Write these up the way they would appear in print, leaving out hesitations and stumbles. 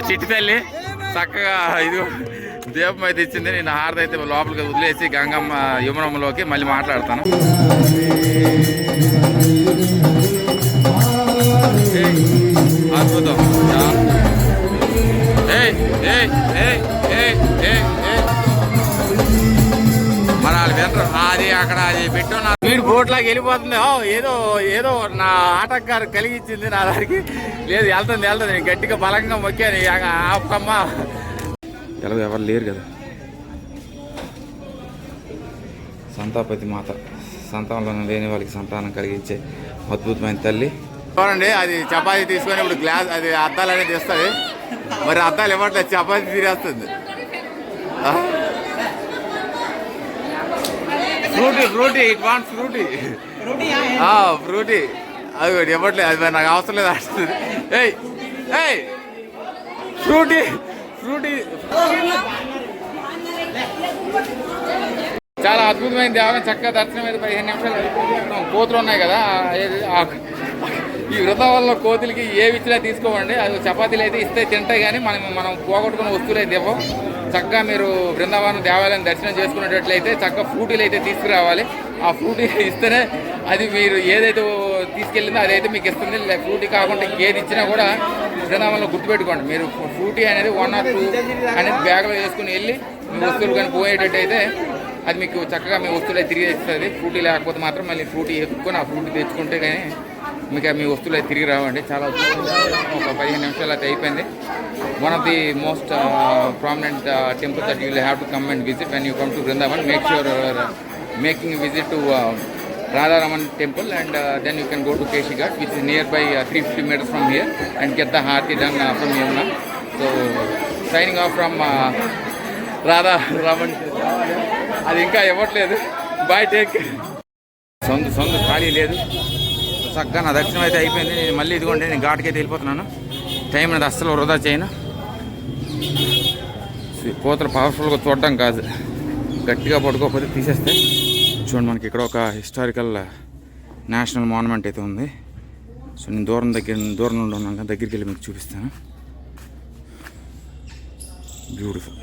చిట్టి తల్లి చక్కగా ఇది దీపం అయితే ఇచ్చింది. నేను హారతి అయితే లోపలికి వదిలేసి గంగమ్మ యమునమ్మలోకి మళ్ళీ మాట్లాడతాను. అద్భుతం. మరి వాళ్ళు వినరు. అది అక్కడ అది పెట్టున్నా వీడు బోట్లాగా వెళ్ళిపోతుంది. ఏదో ఏదో నా ఆటగారు కలిగించింది నా దానికి. లేదు వెళ్తుంది నేను గట్టిగా బలంగా మొక్కాను. ఆపమ్మ ఎలాగో ఎవరు లేరు కదా. సంతాపతి మాత, సంతానంలో లేని వాళ్ళకి సంతానం కలిగించే అద్భుతమైన తల్లి. చూడండి అది చపాతీ తీసుకొని ఇప్పుడు గ్లాస్ అది అద్దాలు అనేది తీస్తుంది. మరి అద్దాలు ఇవ్వట్లేదు, చపాతీ తీరేస్తుంది. ఫ్రూటీ ఇట్ వాంట్స్ ఫ్రూటీ అది ఇవ్వట్లేదు. అది నాకు అవసరం లేదు అంటుంది. ఫ్రూటీ చాలా అద్భుతమైన దేవాలయం. చక్కగా దర్శనం అయితే 15 నిమిషాలు. కోతులు ఉన్నాయి కదా, ఈ వృందావనంలో కోతులకి ఏవి ఇచ్చినా తీసుకోవండి. అది చపాతీలు అయితే ఇస్తే తింటాయి, కానీ మనం పోగొట్టుకున్న వస్తువులు అయితే ఇవ్వం. చక్కగా మీరు బృందావనం దేవాలయం దర్శనం చేసుకునేటట్లయితే చక్కగా ఫ్రూటీలు అయితే తీసుకురావాలి. ఆ ఫ్రూటీ ఇస్తేనే అది మీరు ఏదైతే తీసుకెళ్ళిందో అదైతే మీకు ఇస్తుంది. ఫ్రూటీ కాకుండా ఏది ఇచ్చినా కూడా బృందావనంలో గుర్తుపెట్టుకోండి. మీరు ఫ్రూటీ అనేది 1 or 2 అనేది బ్యాగ్లో వేసుకుని వెళ్ళి మీ వస్తువులు కానీ పోయేటట్టయితే అది మీకు చక్కగా మీ వస్తువులు అయితే తిరిగి ఇస్తుంది. ఫ్రూటీ లేకపోతే మాత్రం మళ్ళీ ఫ్రూటీ ఎత్తుకొని ఆ ఫ్రూటీ తెచ్చుకుంటే కానీ మీకు మీ వస్తువులు అయితే తిరిగి రావండి. చాలా ఒక 15 నిమిషాలు అయితే అయిపోయింది. One of the most prominent temples that you will have to come and visit when you come to Vrindavan. Make sure you are making a visit to Radharaman temple, and then you can go to Keshi Ghat, which is nearby 350 meters from here, and get the Harati done from Yamuna. So signing off from Radharaman. అది ఇంకా ఇవ్వట్లేదు. Bye, take. సొంత ఖాళీ లేదు. చక్కగా నా దర్శనం అయితే అయిపోయింది. నేను మళ్ళీ ఇదిగోండి నేను ఘాట్కి అయితే వెళ్ళిపోతున్నాను. టైం అనేది అస్సలు వృధా చేయను. కోతలు పవర్ఫుల్గా చూడడం కాదు, గట్టిగా పడుకోకపోతే తీసేస్తే. చూడండి మనకి ఇక్కడ ఒక హిస్టారికల్ నేషనల్ మాన్యుమెంట్ అయితే ఉంది. సో నేను దూరం నుండి ఉన్నాను, దగ్గరికి వెళ్ళి మీకు చూపిస్తాను. బ్యూటిఫుల్.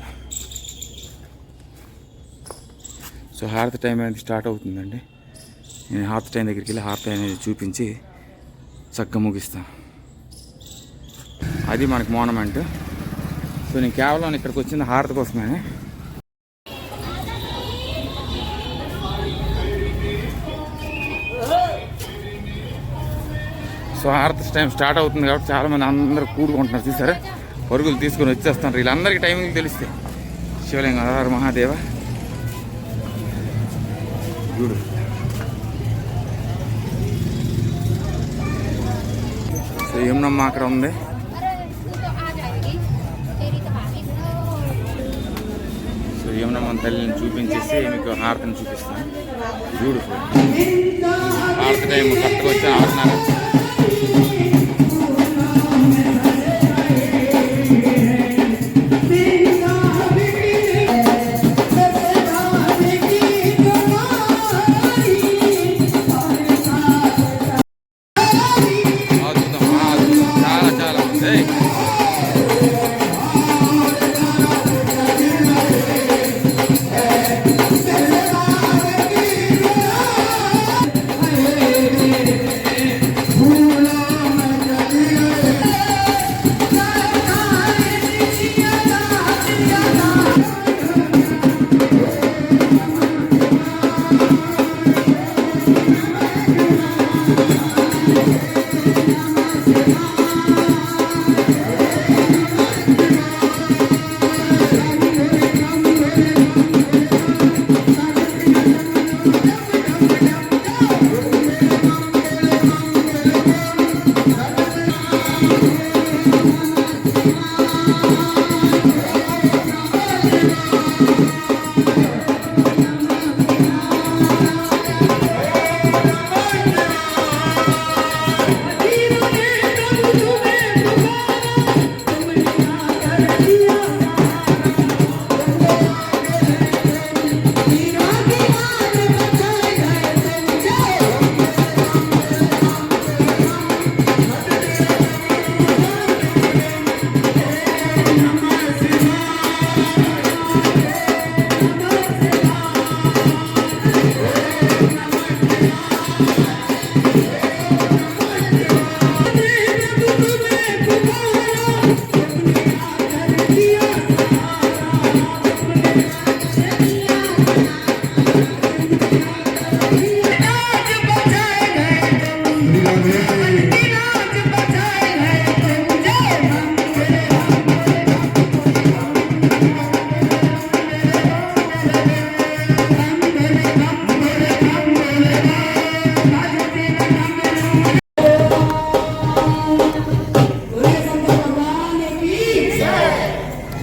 సో హారతి టైం అనేది స్టార్ట్ అవుతుందండి. నేను హారతి టైం దగ్గరికి వెళ్ళి హారతి అనేది చూపించి చక్కగా ముగిస్తాను. అది మనకి మాన్యుమెంట్. సో నేను కేవలం ఇక్కడికి వచ్చింది హారతి కోసమే. సో హారతి టైం స్టార్ట్ అవుతుంది కాబట్టి చాలామంది అందరూ కూడుకుంటున్నారు. చూసారా, పరుగులు తీసుకొని వచ్చేస్తున్నారు. వీళ్ళందరికీ టైమింగ్ తెలిస్తే. శివలింగ హర మహాదేవ. చూడు, సో యమునమ్మ అక్కడ ఉంది. సో యమునమ్మ తల్లిని చూపించేసి మీకు హారతిని చూపిస్తాను. బ్యూటిఫుల్. హారతి టైం కరెక్ట్గా వచ్చి 6:30.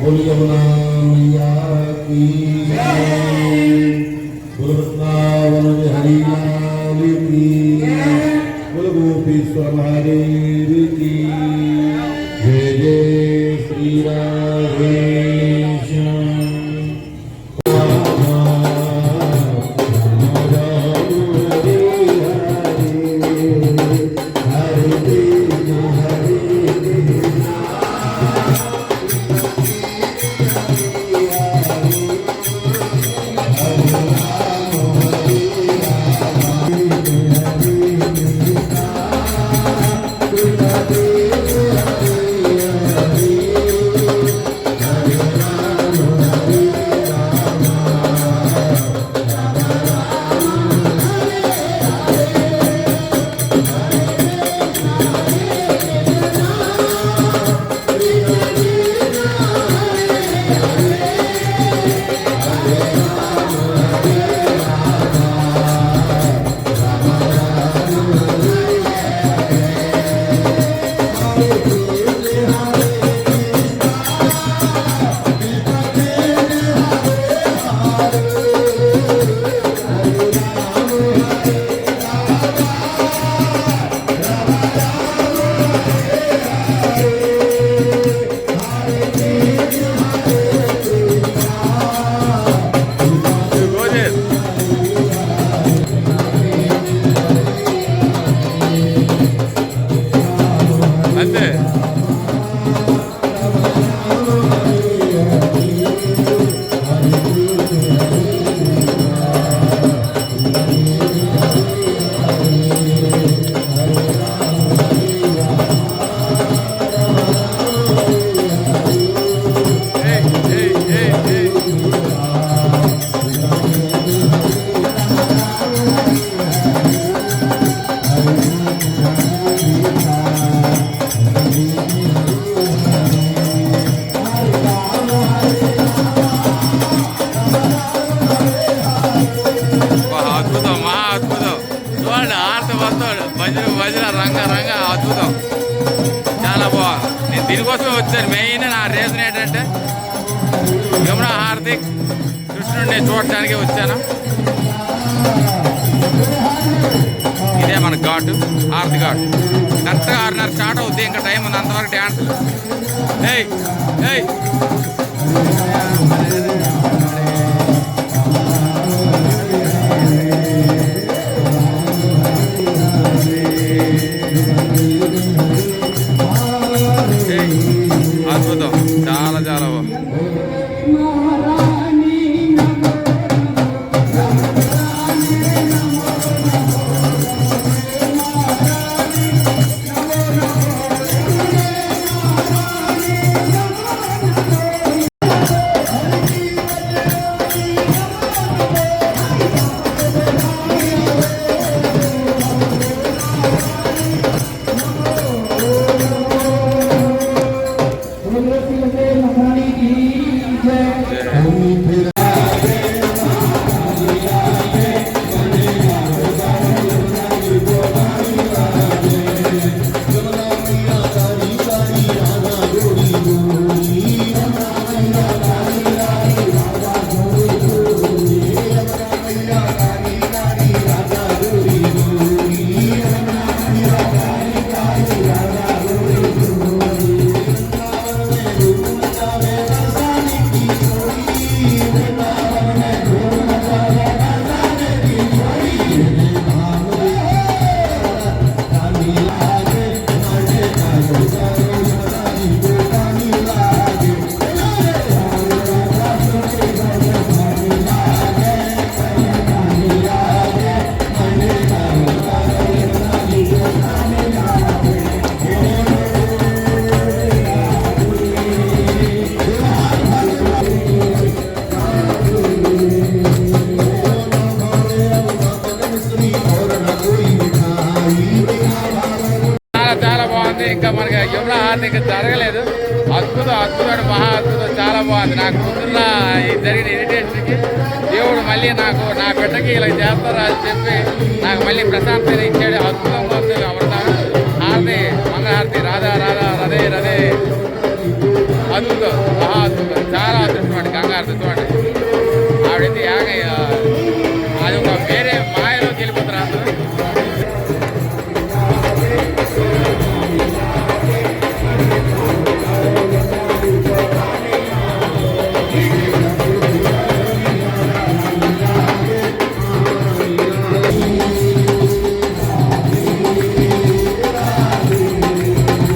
बोल यमुना मैया की बोल वृंदावन बिहारी लाल की बोल गोपीश्वर महादेव की जय जय श्री राधे దీనికోసమే వచ్చాను. మెయిన్ నా రీజన్ ఏంటంటే యమునా హారతి కృష్ణుడిని చూడటానికి వచ్చాను. ఇదే మన ఘాటు, హారతి ఘాటు. కరెక్ట్గా 6:30 స్టార్ట్ అవుద్ది. ఇంకా టైం ఉంది, అంతవరకు డ్యాన్సులు. ఏయ్ ఏయ్ అద్భుతం, చాలా చాలా బాగుంది. ఇంకా మనకి యమునా హారతి ఇంకా జరగలేదు. అద్భుతం, అద్భుతమైన మహా అద్భుతం, చాలా బాగుంది. నాకు ముందున్న జరిగిన ఇరిటేషన్కి దేవుడు మళ్ళీ నాకు నా బిడ్డకి ఇలా చేస్తారు అని చెప్పి నాకు మళ్ళీ ప్రశాంతత ఇచ్చాడు. అద్భుతంగా ఉంది అమృతాను హారతి, మంగళహారతి. రాధా రాధా రదే రదే. అద్భుతం, మహా అద్భుతం, చాలా అదృష్టం అండి గంగారతి చూడండి. ఆవిడైతే అది ఒక వేరే మాయలోకి వెళ్ళిపోతారు అందరూ.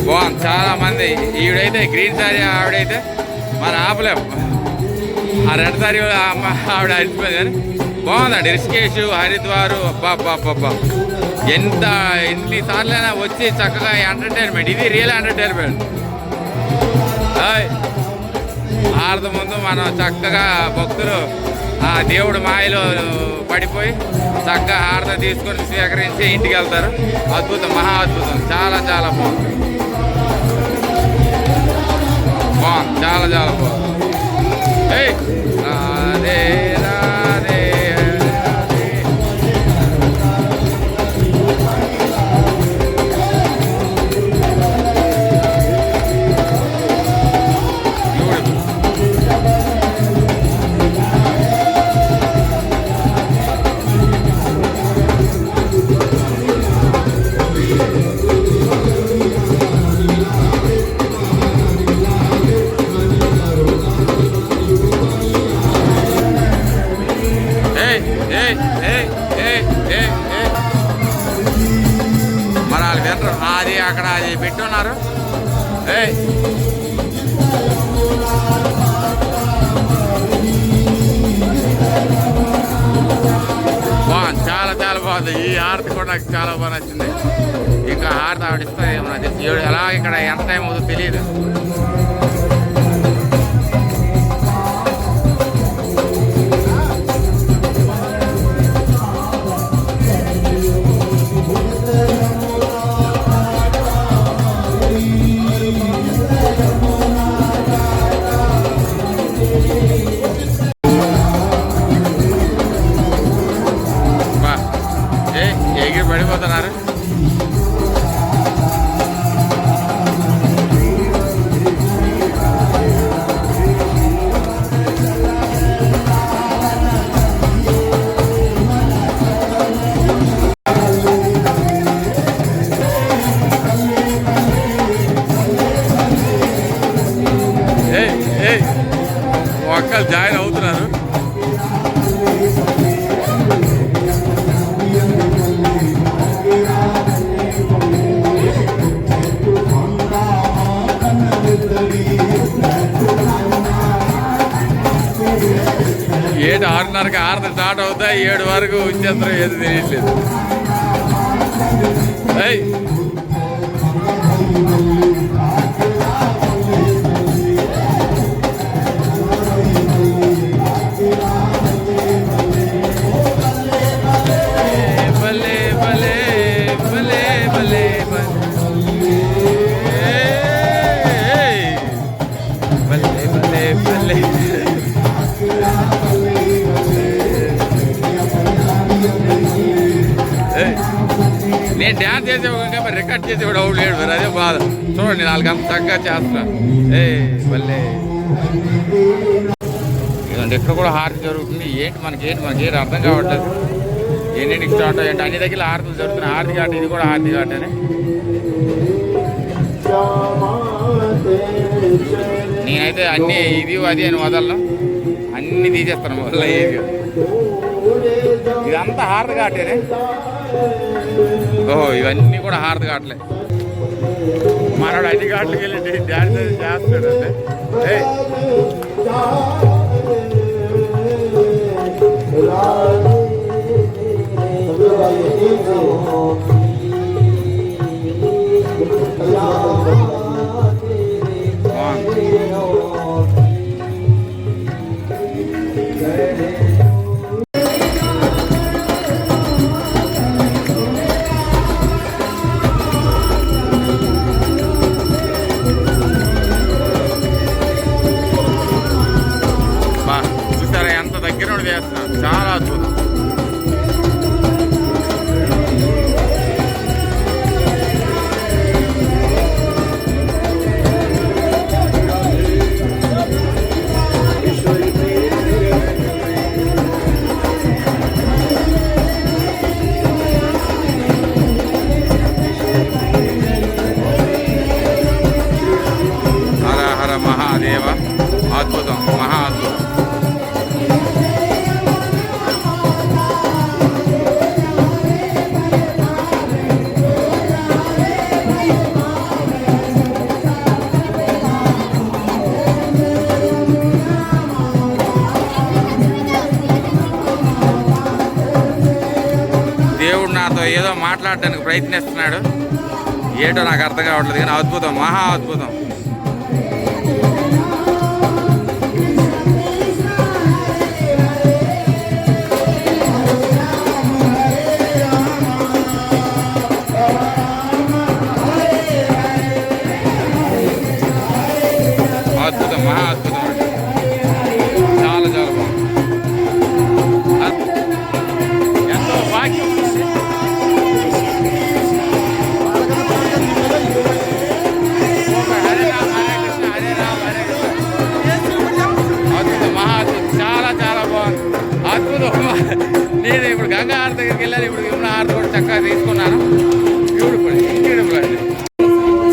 బాగుంది చాలా మంది. ఈవిడైతే గ్రీన్ సారీ ఆవిడైతే మన ఆపలేము, ఆ రెడ్ సారీ ఆవిడ అడిచిపోయింది. కానీ బాగుందండి రిషికేష్ హరిద్వారు. అబ్బా ఎన్నిసార్లైనా వచ్చి చక్కగా ఎంటర్టైన్మెంట్, ఇది రియల్ ఎంటర్టైన్మెంట్. ఆరత ముందు మనం చక్కగా భక్తులు ఆ దేవుడు మాయలో పడిపోయి చక్కగా హారత తీసుకొని స్వీకరించి ఇంటికి వెళ్తారు. అద్భుతం, మహా అద్భుతం, చాలా చాలా బాగుంది, చాలా చాలా బాగుంది. రాధే రాధే రాధే. మరి వాళ్ళు వినరు, అది అక్కడ అది పెట్టున్నారు. బాగుంది, చాలా చాలా బాగుంది. ఈ హారతి కూడా నాకు చాలా బాగా నచ్చింది. ఇంకా హారతి ఆవిడిస్తే ఏమన్నా ఎలా ఇక్కడ ఎంత టైం అవుతుందో తెలియదు. ఎగిరి పడిపోతున్నారు. ఒక్కరు జాయిన్ అవుతున్నారు. ఏడు 6:30కి హారతి స్టార్ట్ అవుతాయి, 7 వరకు వచ్చేస్తారు. ఏది తెలియట్లేదు. భలే భలే భలే భలే భలే భలే భలే. నేను డ్యాన్స్ చేసేవాడిగా మరి రికార్డ్ చేసేవాడు అవుడు లేడు, మరి అదే బాధ. చూడండి 4 గంటలు చక్కగా చేస్తా. మళ్ళీ ఇదండి ఇక్కడ కూడా హారతి జరుగుతుంది. మనకి అర్థం కావట్లేదు. ఎన్నింటికి స్టార్ట్ అయ్యంటే అన్ని దగ్గర హారతులు జరుగుతున్నాయి. హారతి ఘాట్, ఇది కూడా హారతి ఘాట్ అని. నేనైతే అన్నీ ఇది అది అని వదలను, అన్నీ తీసేస్తాను వల్ల. ఏది ఇదంతా హారతి ఘాటేనే. ఓహో, ఇవన్నీ కూడా హారతి ఘాట్లే. మనోడు అన్ని ఘాట్లకి వెళ్ళి డ్యాన్స్ చేస్తాడు అంటే. అద్భుతం, మహా అద్భుతం. దేవుడు నాతో ఏదో మాట్లాడడానికి ప్రయత్నిస్తున్నాడు, ఏటో నాకు అర్థం కావట్లేదు, కానీ అద్భుతం, మహా అద్భుతం. అద్భుతం, మహా అద్భుతం అండి. చాలా చాలా బాగుంది. ఎంతో భాగ్యం ఉంది. హరే రామ హరే కృష్ణ, హరే రామ హరే కృష్ణ. అద్భుతం, మహా అద్భుతం, చాలా చాలా బాగుంది, అద్భుతం. నేను ఇప్పుడు గంగా హారతి దగ్గరికి వెళ్ళాను, ఇప్పుడు యమున హారతి కూడా చక్కగా తీసుకున్నాను. బ్యూటిఫుల్, ఇంక్రెడిబుల్ అండి.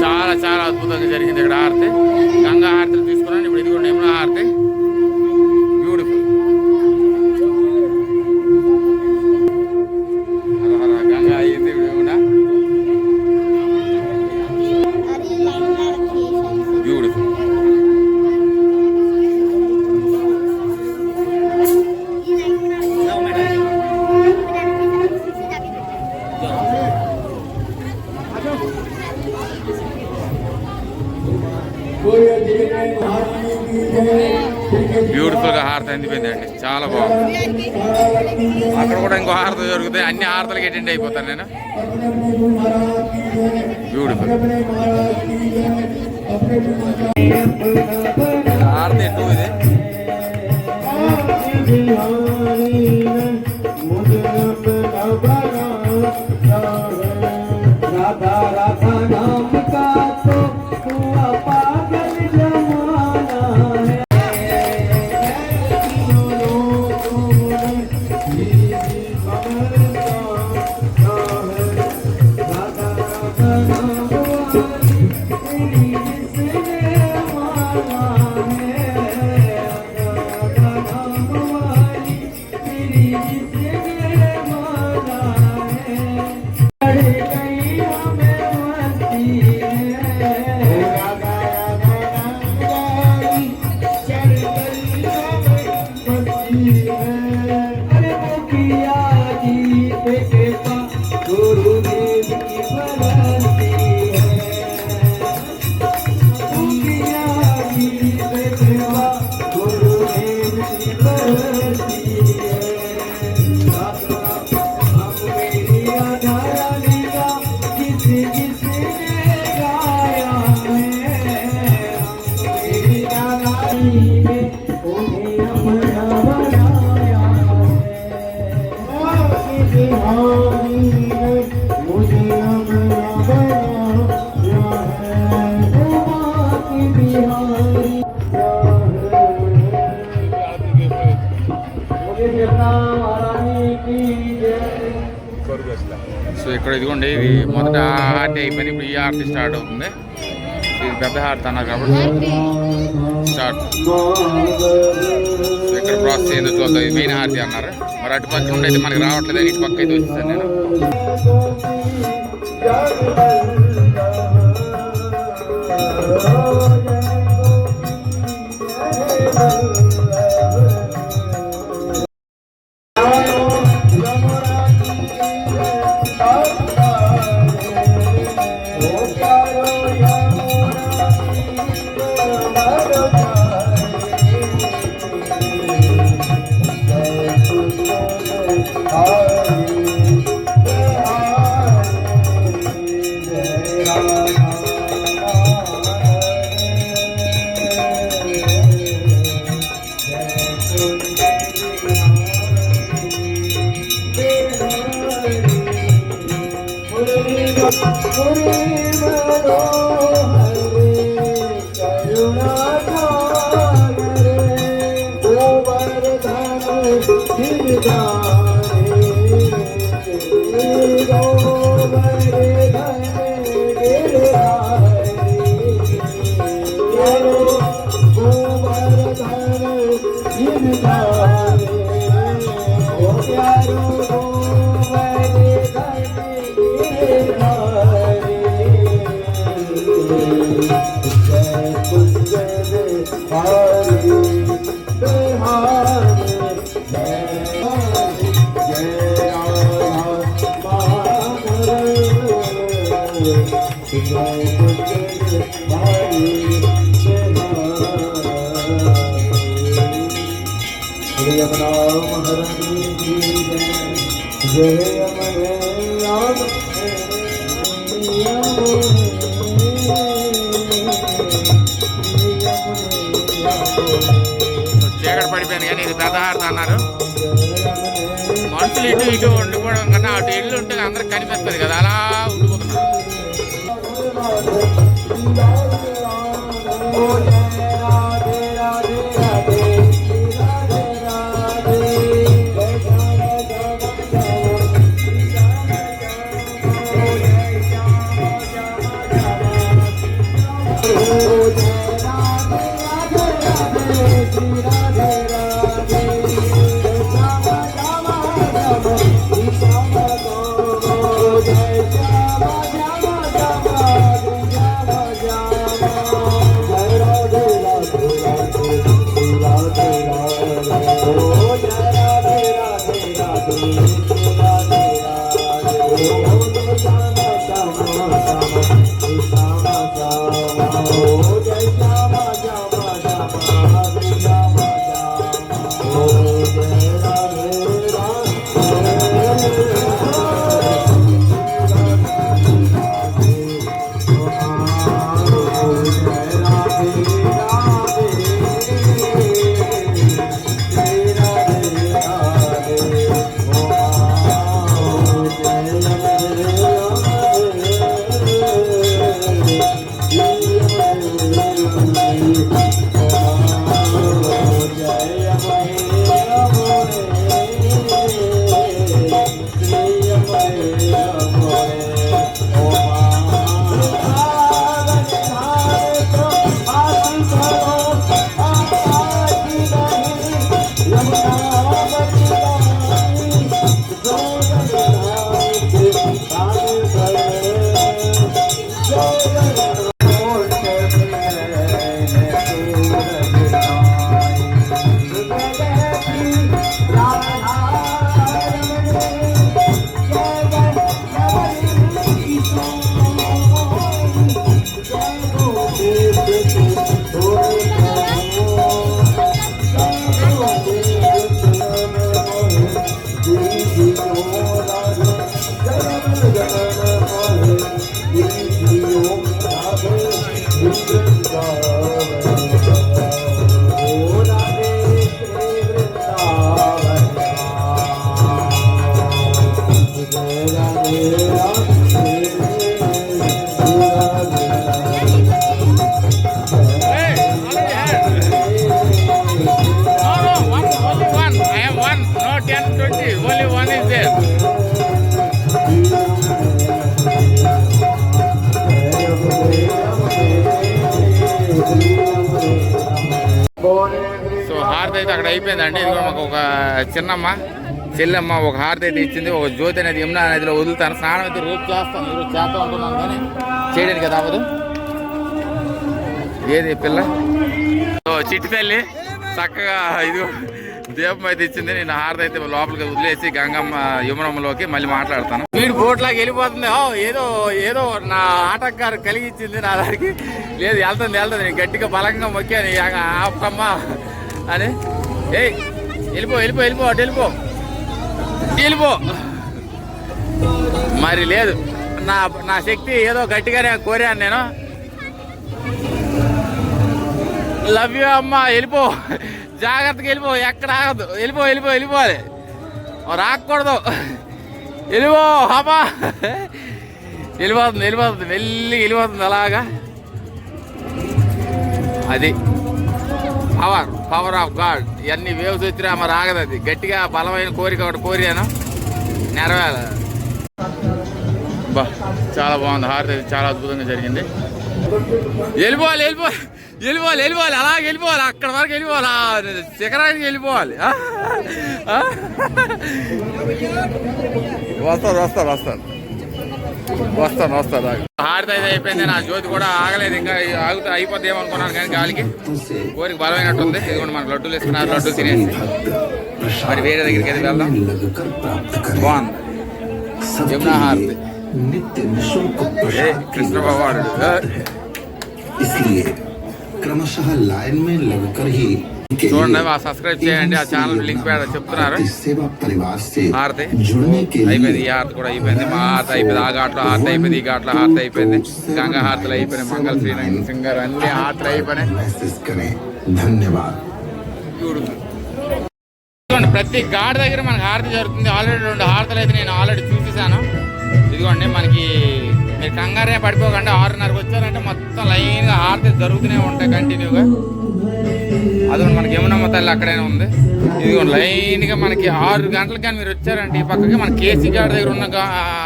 చాలా చాలా అద్భుతంగా జరిగింది ఇక్కడ హారతి. గంగా హారతిని తీసుకున్నాను, ఇప్పుడు ఇది కూడా యమున హారతి. బ్యూటిఫుల్. గంగా అయ్యింది, ఇప్పుడు యమున. బ్యూటిఫుల్. బ్యూటిఫుల్ గా హారతి అందిపోయిందండి, చాలా బాగుంది. అక్కడ కూడా ఇంకో హారతి జరుగుతాయి, అన్ని హారతలకి అటెండ్ అయిపోతాను నేను. బ్యూటిఫుల్. హారతి టూ ఇది. సో ఇక్కడ ఇదిగోండి, ఇది మొదట హారతి అయిపోయింది, ఇప్పుడు ఈ హారతి స్టార్ట్ అవుతుంది. ఇది పెద్ద హారతి అన్నారు కాబట్టి స్టార్ట్. సో ఇక్కడ ప్రాసెస్ ఏందో చూద్దాం. ఇది మెయిన్ హారతి అన్నారు, మరి అటు పక్క నుండి అయితే మనకి రావట్లేదు, ఇటు పక్క అయితే వచ్చేసాను నేను. Oh చీకటి పడిపోయింది కానీ ఇది పెద్ద హారతి అన్నారు. మనుషులు ఇటు ఇటు వండుకోవడం కన్నా అటు ఇల్లు ఉంటుంది అందరికి కనిపిస్తుంది కదా, అలా ఉండిపోతున్నారు. సో హారతి అయితే అక్కడ అయిపోయిందండి. ఇది మాకు ఒక చిన్నమ్మ చెల్లెమ్మ ఒక హారతి అయితే ఇచ్చింది. ఒక జ్యోతి అనేది యమునా నదిలో వదులుతాను. స్నానం అయితే రేపు చేస్తాను, ఈరోజు చేస్తా ఉంటున్నాను కానీ చేయడానికి కదా అవ్వదు. ఏది పిల్ల సో చిట్టి తల్లి చక్కగా ఇది దీపం అయితే ఇచ్చింది. నేను హారతి అయితే లోపలికి వదిలేసి గంగమ్మ యమునమ్మలోకి మళ్ళీ మాట్లాడతాను. వీడు బోట్లాకి వెళ్ళిపోతుంది. ఏదో ఏదో నా ఆటగారు కలిగించింది నా దానికి. లేదు వెళ్తుంది నేను గట్టిగా బలంగా మొక్కాను ఆపమ్మా అని. వెళ్ళిపో అటు వెళ్ళిపో. మరి లేదు నా శక్తి ఏదో గట్టిగానే కోరాను నేను. లవ్ యూ అమ్మా, వెళ్ళిపో, జాగ్రత్తగా వెళ్ళిపో, ఎక్కడ ఆగదు, వెళ్ళిపోవాలి, రాకూడదు, వెళ్ళిపో అమ్మా. వెళ్ళిపోతుంది వెళ్ళిపోతుంది అలాగా. అది పవర్ ఆఫ్ గాడ్. ఇవన్నీ వేవ్స్ వచ్చినా మరి ఆగదు. అది గట్టిగా బలమైన కోరిక ఒకటి కోరాను, నెరవేర. చాలా బాగుంది హారతి, చాలా అద్భుతంగా జరిగింది. వెళ్ళిపోవాలి వెళ్ళిపోవాలి అలాగే వెళ్ళిపోవాలి, అక్కడ వరకు వెళ్ళిపోవాలి, శిఖరానికి వెళ్ళిపోవాలి. వస్తాను. హారతి అయితే అయిపోయింది, నా జ్యోతి కూడా ఆగలేదు, ఇంకా అయిపోద్ది ఏమనుకున్నాను కానీ గాలికి కోరిక బలమైనట్టుంది. ఇదిగోండి మనకు లడ్డూలు ఇస్తున్నారు, లడ్డూలు తినేసి మరి వేరే దగ్గరికి అయితే వెళ్దాం. బాగుంది యమునా హారతి, కృష్ణ భగవానుడు. చూడండి, సబ్స్క్రైబ్ చేయండి, ఆ ఛానల్ లింక్ చెప్తున్నారు. హారతి అయిపోయింది, ఈ హారతి కూడా అయిపోయింది, మా హారతి అయిపోయింది, ఆ ఘాట్లో హారతి అయిపోయింది, ఈ ఘాట్లో హారతి అయిపోయింది, గంగా హారతులు అయిపోయినాయి, మంగళ శ్రీరంగ సింగర్ అన్ని హారతులు అయిపోయినాయి. చూడండి, ప్రతి ఘాట్ దగ్గర మనకి హారతి జరుగుతుంది. ఆల్రెడీ 2 హారతులు అయితే నేను ఆల్రెడీ చూసేసాను. ఇదిగోండి, మనకి మీరు కంగారే పడిపోకండి, 6:30కి వచ్చారంటే మొత్తం లైన్గా హారతి జరుగుతూనే ఉంటాయి కంటిన్యూగా. అది మనకి యమునమ్మ తల్లి అక్కడైనా ఉంది. ఇదిగోండి లైన్గా మనకి 6 గంటలకు కానీ మీరు వచ్చారంటే ఈ పక్కకి మన కేసీ ఘాట్ దగ్గర ఉన్న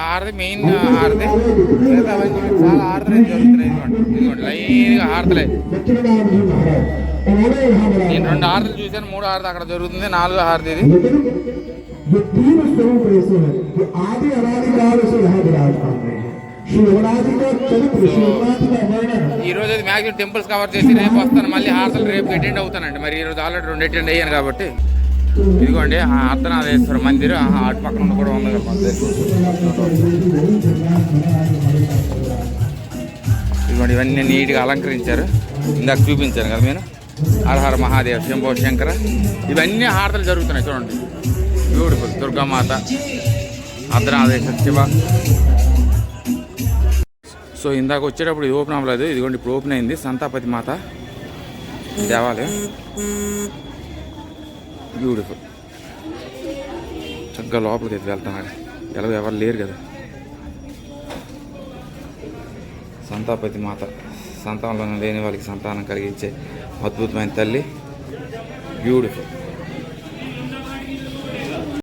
హారతి మెయిన్ హారతి, చాలా హారతులు జరుగుతున్నాయి. ఇదిగోండి లైన్గా హారతులే. నేను 2 హారతులు చూశాను, 3 హారతి అక్కడ జరుగుతుంది, 4వ హారతి ఇది. ఈ రోజు అయితే మ్యాక్సిమం టెంపుల్స్ కవర్ చేసి రేపు వస్తాను, మళ్ళీ హారతలు రేపు అటెండ్ అవుతానండి. మరి ఈ రోజు ఆల్రెడీ 2 అటెండ్ అయ్యాను కాబట్టి. ఇదిగోండి అర్ధనాథేశ్వర మందిరం అటు పక్కన కూడా ఉంది కదా. ఇదిగోండి ఇవన్నీ నీట్గా అలంకరించారు, ఇందాక చూపించాను కదా నేను. హరహర మహాదేవ్, శంభో శంకర, ఇవన్నీ హారతలు జరుగుతున్నాయి చూడండి. బ్యూటిఫుల్ దుర్గామాత, అర్ధనాథేశ్వర శివ. సో ఇందాక వచ్చేటప్పుడు ఇది ఓపెన్ అవ్వలేదు, ఇదిగోండి ఇప్పుడు ఓపెన్ అయింది. సంతాపతి మాత దేవాలయం, బ్యూటిఫుల్. చక్కగా లోపలికి అయితే వెళ్తున్నాడు, ఎలాగో ఎవరు లేరు కదా. సంతాపతి మాత, సంతానంలో లేని వాళ్ళకి సంతానం కలిగించే అద్భుతమైన తల్లి, బ్యూటిఫుల్.